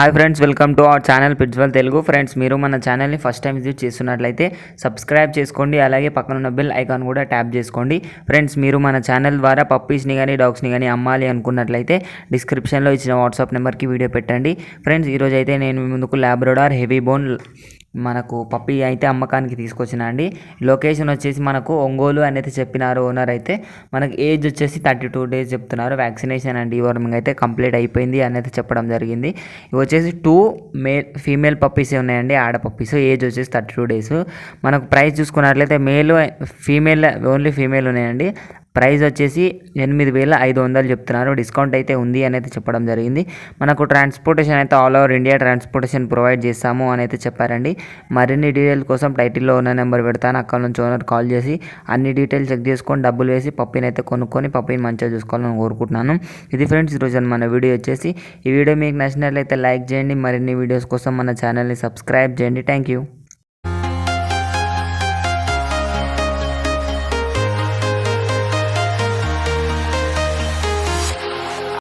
Hi friends, welcome to our channel పిట్స్వల్ Telugu. Friends, మీరు మన ఛానల్ని ఫస్ట్ టైం విజిట్ చేస్తున్నట్లయితే సబ్స్క్రైబ్ చేసుకోండి, అలాగే పక్కనున్న బెల్ ఐకాన్ కూడా ట్యాప్ చేసుకోండి. ఫ్రెండ్స్, మీరు మన ఛానల్ ద్వారా పప్పీస్ని కానీ డాగ్స్ని కానీ అమ్మాలి అనుకున్నట్లయితే డిస్క్రిప్షన్లో ఇచ్చిన వాట్సాప్ నెంబర్కి వీడియో పెట్టండి. ఫ్రెండ్స్, ఈరోజు అయితే నేను మీ ముందుకు లాబ్రడార్ హెవీ బోన్ మనకు పప్పీ అయితే అమ్మకానికి తీసుకొచ్చిన అండి. లొకేషన్ వచ్చేసి మనకు ఒంగోలు అనేది చెప్పినారు ఓనర్ అయితే. మనకు ఏజ్ వచ్చేసి 32 days చెప్తున్నారు. వ్యాక్సినేషన్ అండ్ డివార్మింగ్ అయితే కంప్లీట్ అయిపోయింది అనేది చెప్పడం జరిగింది. ఇవి వచ్చేసి 2 ఫీమేల్ పప్పీసే ఉన్నాయండి, ఆడ పప్పీస్. ఏజ్ వచ్చేసి 32 days. మనకు ప్రైస్ చూసుకున్నట్లయితే మేల్ ఫీమేల్ ఓన్లీ ఫీమేల్ ఉన్నాయండి. ప్రైస్ వచ్చేసి 8,500 చెప్తున్నారు. డిస్కౌంట్ అయితే ఉంది అనేది చెప్పడం జరిగింది. మనకు ట్రాన్స్పోర్టేషన్ అయితే all over India transportation provide చేస్తాము అని అయితే చెప్పారండి. మరిన్ని డీటెయిల్స్ కోసం టైటిల్లో ఉన్న నెంబర్ పెడతాను, అక్కడ నుంచి ఓనర్ కాల్ చేసి అన్ని డీటెయిల్స్ చెక్ చేసుకొని డబ్బులు వేసి పప్పీని అయితే కొనుక్కొని పప్పీని మంచిగా చూసుకోవాలని కోరుకుంటున్నాను. ఇది ఫ్రెండ్స్ ఈరోజు మన వీడియో వచ్చేసి. ఈ వీడియో మీకు నచ్చినట్లయితే లైక్ చేయండి. మరిన్ని వీడియోస్ కోసం మన ఛానల్ని సబ్స్క్రైబ్ చేయండి. Thank you.